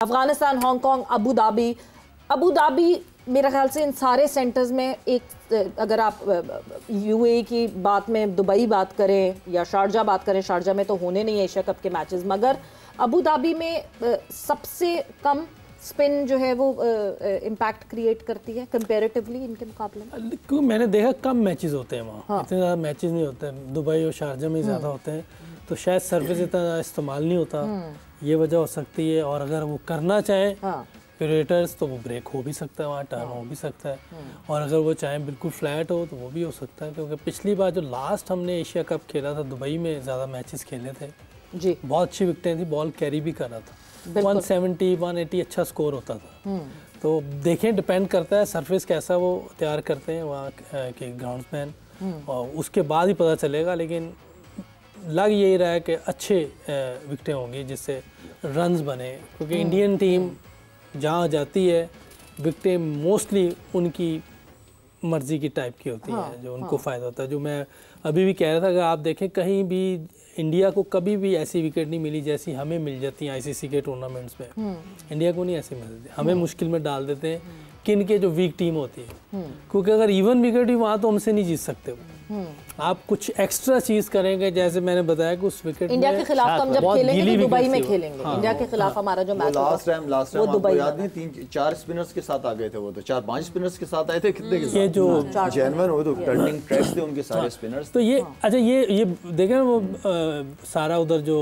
Afghanistan, Hong Kong, Abu Dhabi मेरे ख्याल से इन सारे सेंटर्स में एक, अगर आप यूएई की बात में दुबई बात करें या शारजा बात करें, शारजा में तो होने नहीं है एशिया कप के मैचेस, मगर अबू धाबी में सबसे कम स्पिन जो है वो इम्पैक्ट क्रिएट करती है कंपैरेटिवली इनके मुकाबले में। क्योंकि मैंने देखा कम मैचेस होते हैं वहाँ। हाँ। इतने ज़्यादा मैचेस नहीं होते हैं, दुबई और शारजा में ज़्यादा होते हैं, तो शायद सर्विस इतना इस्तेमाल नहीं होता, ये वजह हो सकती है। और अगर वो करना चाहें क्रिएटर्स तो वो ब्रेक हो भी सकता है, वहाँ टर्न हो भी सकता है, और अगर वो चाहें बिल्कुल फ्लैट हो तो वो भी हो सकता है। क्योंकि पिछली बार जो लास्ट हमने एशिया कप खेला था दुबई में ज़्यादा मैचेस खेले थे जी, बहुत अच्छी विकेटें थी, बॉल कैरी भी कर रहा था, 170 180 अच्छा स्कोर होता था। तो देखें, डिपेंड करता है सरफेस कैसा वो तैयार करते हैं वहाँ के ग्राउंड्समैन, और उसके बाद ही पता चलेगा। लेकिन लग यही रहा है कि अच्छे विकेटें होंगी जिससे रन्स बने, क्योंकि इंडियन टीम जहाँ जाती है विकेटें मोस्टली उनकी मर्जी की टाइप की होती है, जो उनको फ़ायदा होता है। जो मैं अभी भी कह रहा था, अगर आप देखें कहीं भी इंडिया को कभी भी ऐसी विकेट नहीं मिली जैसी हमें मिल जाती हैं आईसीसी के टूर्नामेंट्स में। इंडिया को नहीं ऐसे मिलती, हमें मुश्किल में डाल देते हैं किन के जो वीक टीम होती है, क्योंकि अगर इवन विकेट ही वहाँ तो हमसे नहीं जीत सकते वो। आप कुछ एक्स्ट्रा चीज करेंगे, जैसे मैंने बताया कि उस विकेट इंडिया के खिलाफ तो हम जब खेलेंगे तो दुबई में खेलेंगे। इंडिया के खिलाफ हमारा जो मैच लास्ट टाइम आपको याद नहीं, 3-4 स्पिनर्स के साथ आ गए थे, वो तो 4-5 स्पिनर्स के साथ आए थे। कितने के साथ? ये जो जेन्युइन हो तो टर्निंग ट्रैक्स थे उनके सारे स्पिनर्स। तो ये अच्छा, ये देखें वो सारा उधर जो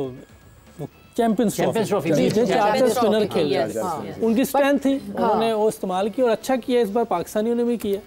चैंपियंस ट्रॉफी 4 स्पिनर खेल रहे थे, उनकी स्ट्रेंथ थी, उन्होंने वो इस्तेमाल की और अच्छा किया। इस बार पाकिस्तानियों ने भी किया,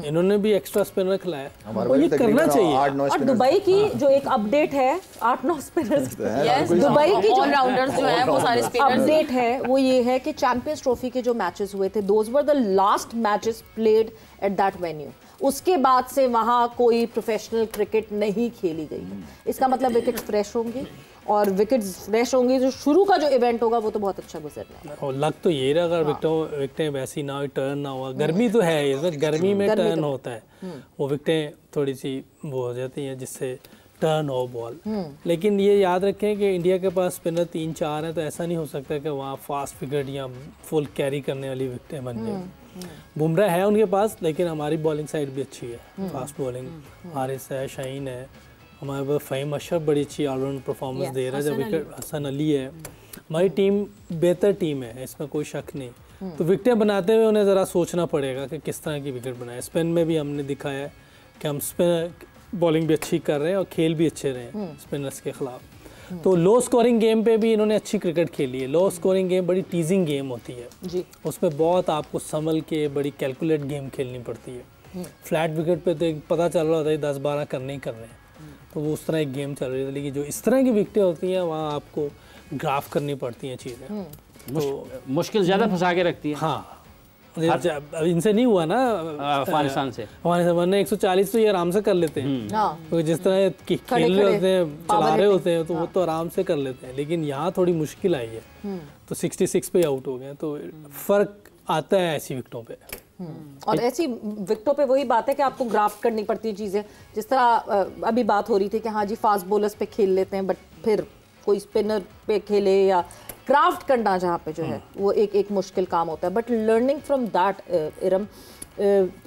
इन्होंने भी एक्स्ट्रा स्पिनर खिलाया, और ये करना चाहिए। और दुबई की जो एक अपडेट है 8-9 स्पिनर्स, दुबई की जो ऑलराउंडर्स जो है वो सारे स्पिनर्स अपडेट है, वो ये है कि चैंपियंस ट्रॉफी के जो मैचेस हुए थे, those were the last matches played at that venue. उसके बाद से वहाँ कोई प्रोफेशनल क्रिकेट नहीं खेली गई है। इसका मतलब विकेट्स फ्रेश होंगी, और विकेट्स फ्रेश होंगी, जो शुरू का जो इवेंट होगा वो तो बहुत अच्छा गुजरना है। और लग तो ये रहा, अगर विकेटें वैसी ना हो, टर्न ना हुआ, गर्मी तो है ये, गर्मी में टर्न होता है, वो विकेटें थोड़ी सी वो हो जाती हैं जिससे टर्न हो बॉल। लेकिन ये याद रखें कि इंडिया के पास स्पिनर 3-4 हैं, तो ऐसा नहीं हो सकता कि वहाँ फास्ट विकेट या फुल कैरी करने वाली विकेटें बन जाए। बुमराह है उनके पास, लेकिन हमारी बॉलिंग साइड भी अच्छी है, फास्ट बॉलिंग, हारिस है, शाहीन है, हमारे पास फ़हीम अशरफ बड़ी अच्छी ऑलराउंड परफॉर्मेंस दे रहा है, जब विकेट हसन अली है। हमारी टीम बेहतर टीम है, इसमें कोई शक नहीं। तो विकेटें बनाते हुए उन्हें ज़रा सोचना पड़ेगा कि किस तरह की विकेट बनाए। स्पिन में भी हमने दिखाया है कि हम स्पिनर बॉलिंग भी अच्छी कर रहे हैं और खेल भी अच्छे रहे हैं स्पिनर्स के खिलाफ। तो लो स्कोरिंग गेम पे भी इन्होंने अच्छी क्रिकेट खेली है। लो स्कोरिंग गेम बड़ी टीजिंग गेम होती है जी, उसमें बहुत आपको संभल के बड़ी कैलकुलेट गेम खेलनी पड़ती है। फ्लैट विकेट पे तो पता चल रहा होता है 10-12 करने ही करने हैं, तो वो उस तरह एक गेम चल रही है। लेकिन जो इस तरह की विकेटें होती हैं वहाँ आपको ग्राफ करनी पड़ती हैं चीज़ें, तो मुश्किल ज़्यादा फंसा के रखती है। हाँ, इनसे नहीं हुआ ना अफगानिस्तान से, वरना 140 तो ये आराम से कर लेते हैं, तो जिस तरह खेल रहे होते हैं, चला रहे होते हैं, तो वो तो आराम से कर लेते हैं। लेकिन यहाँ थोड़ी मुश्किल आई है, तो 66 पे आउट हो गए, तो फ़र्क आता है ऐसी विकेटों पे। और ऐसी विकेटों पे वही बात है कि आपको ग्राफ्ट करनी पड़ती है चीज़ें। जिस तरह अभी बात हो रही थी कि हाँ जी फास्ट बॉलर्स पे खेल लेते हैं, बट फिर कोई स्पिनर पे खेले, या क्राफ्ट करना जहाँ पे जो है वो एक मुश्किल काम होता है। But learning from that Iram,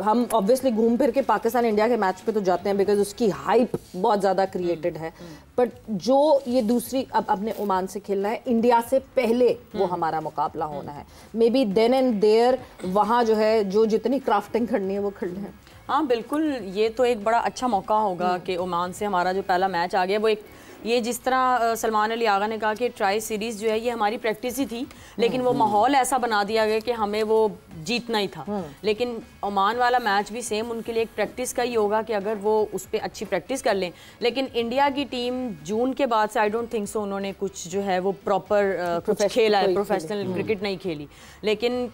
हम ऑब्वियसली घूम फिर के पाकिस्तान इंडिया के मैच पे तो जाते हैं बिकॉज उसकी हाइप बहुत ज़्यादा क्रिएटेड है, बट जो ये दूसरी अब अपने ओमान से खेलना है, इंडिया से पहले वो हमारा मुकाबला होना है, maybe then and there वहाँ जो है जो जितनी क्राफ्टिंग करनी है वो कर लें। हाँ बिल्कुल, ये तो एक बड़ा अच्छा मौका होगा कि ओमान से हमारा जो पहला मैच आ गया वो एक, ये जिस तरह सलमान अली आगा ने कहा कि ट्राई सीरीज़ जो है ये हमारी प्रैक्टिस ही थी, लेकिन वो माहौल ऐसा बना दिया गया कि हमें वो जीतना ही था। लेकिन ओमान वाला मैच भी सेम उनके लिए एक प्रैक्टिस का ही होगा कि अगर वो उस पर अच्छी प्रैक्टिस कर लें। लेकिन इंडिया की टीम जून के बाद से आई डोंट थिंक सो उन्होंने कुछ जो है वो प्रॉपर कुछ खेला है, प्रोफेशनल क्रिकेट नहीं खेली। लेकिन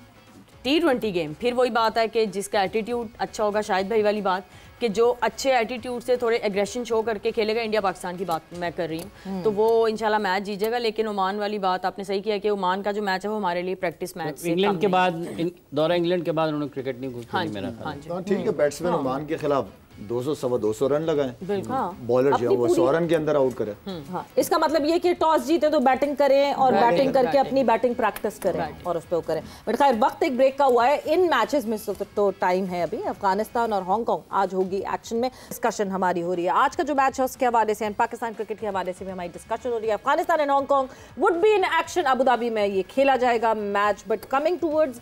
T20 गेम फिर वही बात है कि जिसका एटीट्यूड अच्छा होगा, शायद भाई वाली बात कि जो अच्छे एटीट्यूड से थोड़े एग्रेशन शो करके खेलेगा, इंडिया पाकिस्तान की बात मैं कर रही हूँ, तो वो इंशाल्लाह मैच जीतेगा। लेकिन ओमान वाली बात आपने सही किया कि ओमान का जो मैच है वो हमारे लिए प्रैक्टिस मैच से इंग्लैंड के बाद, दौरा इंग्लैंड के बाद उन्होंने क्रिकेट नहीं खेली मेरा ख्याल। ठीक है, बैट्समैन ओमान के खिलाफ 200 सवा 200 रन लगाए, बिल्कुल बॉलर जो है वो 100 रन के अंदर आउट करे। हाँ, इसका मतलब ये कि टॉस जीते तो बैटिंग करें और बैटिंग करके अपनी बैटिंग प्रैक्टिस करें और उस पर करें। बट खैर वक्त एक ब्रेक का हुआ है, इन मैचेस में तो टाइम है अभी। अफगानिस्तान और हांगकांग आज होगी एक्शन में, डिस्कशन हमारी हो रही है। आज का जो मैच है उसके हवाले से, पाकिस्तान क्रिकेट के हवाले से भी हमारी डिस्कशन हो रही है। Afghanistan and Hong Kong would be in action, Abu Dhabi में ये खेला जाएगा match. But coming towards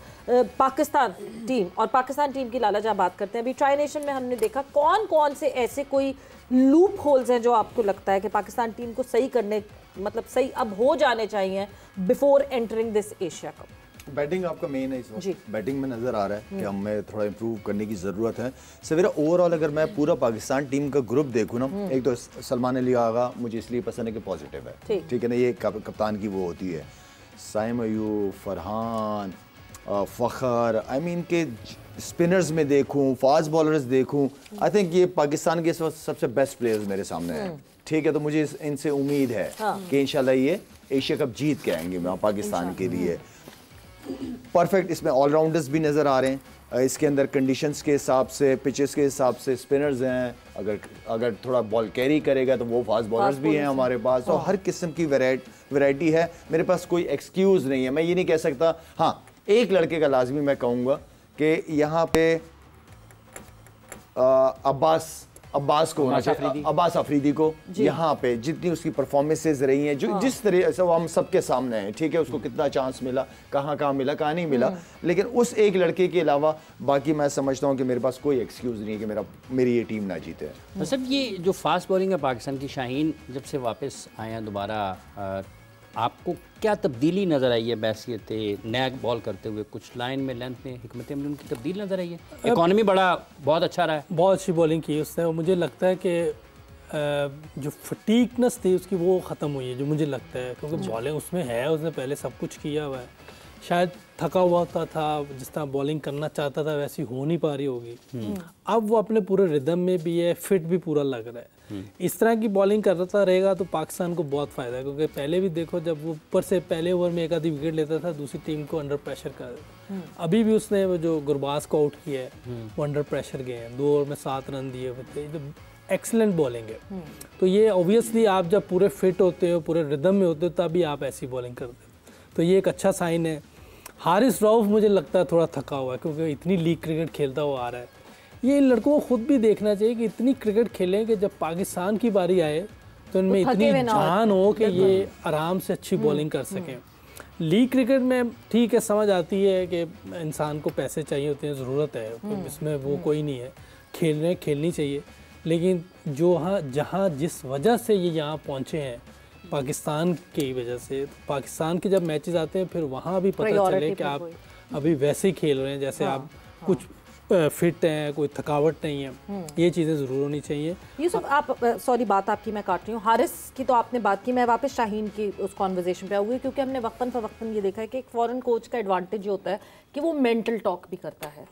Pakistan team, और पाकिस्तान टीम की लाला जहाँ बात करते हैं, अभी ट्राई नेशन में हमने देखा कौन कौन से ऐसे कोई लूप होल्स हैं जो आपको लगता है कि पाकिस्तान टीम को सही करने, मतलब सही अब हो जाने चाहिए before entering this Asia cup. Batting आपका मेन है इस वक्त, बैटिंग में नजर आ रहा है कि हमें थोड़ा इंप्रूव करने की जरूरत है। सवेरा ओवरऑल अगर मैं पूरा पाकिस्तान टीम का ग्रुप देखूँ ना, एक तो सलमान अली आगा मुझे इसलिए पसंद है कि पॉजिटिव है, ठीक है ना, ये कप्तान की वो होती है। साइम अयूब, फरहान, फ़खर, आई मीन के स्पिनर्स में देखूं, फास्ट बॉलर्स देखूं, आई थिंक ये पाकिस्तान के सबसे बेस्ट प्लेयर्स मेरे सामने हैं, ठीक है। तो मुझे इनसे उम्मीद है कि इंशाल्लाह ये एशिया कप जीत के आएंगे पाकिस्तान के लिए। परफेक्ट इसमें ऑलराउंडर्स भी नज़र आ रहे हैं, इसके अंदर कंडीशंस के हिसाब से, पिचेस के हिसाब से स्पिनर्स हैं, अगर थोड़ा बॉल कैरी करेगा तो वो फास्ट बॉलर्स भी हैं हमारे पास, और हर किस्म की वैरायटी है। मेरे पास कोई एक्सक्यूज़ नहीं है, मैं ये नहीं कह सकता। हाँ, एक लड़के का लाजमी मैं कहूँगा कि यहाँ पे अब्बास अफरीदी को यहाँ पे जितनी उसकी परफॉर्मेंसेज रही हैं, जो जिस तरह से हम सबके सामने हैं, ठीक है, उसको कितना चांस मिला, कहाँ मिला, कहाँ नहीं मिला, लेकिन उस एक लड़के के अलावा बाकी मैं समझता हूँ कि मेरे पास कोई एक्सक्यूज़ नहीं है कि मेरी ये टीम ना जीते। मतलब ये जो फास्ट बॉलिंग है पाकिस्तान की, शाहीन जब से वापस आए हैं दोबारा, आपको क्या तब्दीली नज़र आई है बैसियत नया बॉल करते हुए? कुछ लाइन में, लेंथ में, हिकमत अमली उनकी तब्दीली नज़र आई है? इकॉनमी बहुत अच्छा रहा है, बहुत अच्छी बॉलिंग की उसने, और मुझे लगता है कि जो फटीकनेस थी उसकी वो ख़त्म हुई है, जो मुझे लगता है, क्योंकि बॉलिंग उसमें है, उसने पहले सब कुछ किया हुआ है, शायद थका हुआ था, जिस तरह बॉलिंग करना चाहता था वैसी हो नहीं पा रही होगी। अब वो अपने पूरे रिदम में भी है, फिट भी पूरा लग रहा है। इस तरह की बॉलिंग करता रहेगा तो पाकिस्तान को बहुत फ़ायदा है, क्योंकि पहले भी देखो जब वो ऊपर से पहले ओवर में एक आधी विकेट लेता था, दूसरी टीम को अंडर प्रेशर कर देता। अभी भी उसने वो जो गुरबाज को आउट किया है वो अंडर प्रेशर गए हैं, 2 ओवर में 7 रन दिए हुए थे, जो एक्सीलेंट बॉलिंग है। तो ये ऑब्वियसली आप जब पूरे फिट होते हो, पूरे रिदम में होते हो, तभी आप ऐसी बॉलिंग करते हो, तो ये एक अच्छा साइन है। हारिस रऊफ मुझे लगता है थोड़ा थका हुआ है, क्योंकि इतनी लीग क्रिकेट खेलता हुआ आ रहा है। ये इन लड़कों को खुद भी देखना चाहिए कि इतनी क्रिकेट खेलें कि जब पाकिस्तान की बारी आए तो इनमें इतनी जान हो कि ये आराम से अच्छी बॉलिंग कर सकें। लीग क्रिकेट में ठीक है, समझ आती है कि इंसान को पैसे चाहिए होते हैं, ज़रूरत है, इसमें वो कोई नहीं है, खेलनी चाहिए, लेकिन जहाँ जिस वजह से ये यहाँ पहुँचे हैं पाकिस्तान की वजह से, पाकिस्तान के जब मैचेस आते हैं फिर वहाँ भी पता चले कि आप अभी वैसे ही खेल रहे हैं जैसे आप कुछ फिट हैं, कोई थकावट नहीं है, ये चीज़ें ज़रूर होनी चाहिए। यूसुफ, आप सॉरी बात आपकी मैं काट रही हूँ, हारिस की तो आपने बात की, मैं वापस शाहीन की उस कॉन्वर्जेशन पे आऊँगी, क्योंकि हमने वक्तन फ़वक्तन ये देखा है कि एक फॉरेन कोच का एडवांटेज होता है कि वो मेंटल टॉक भी करता है,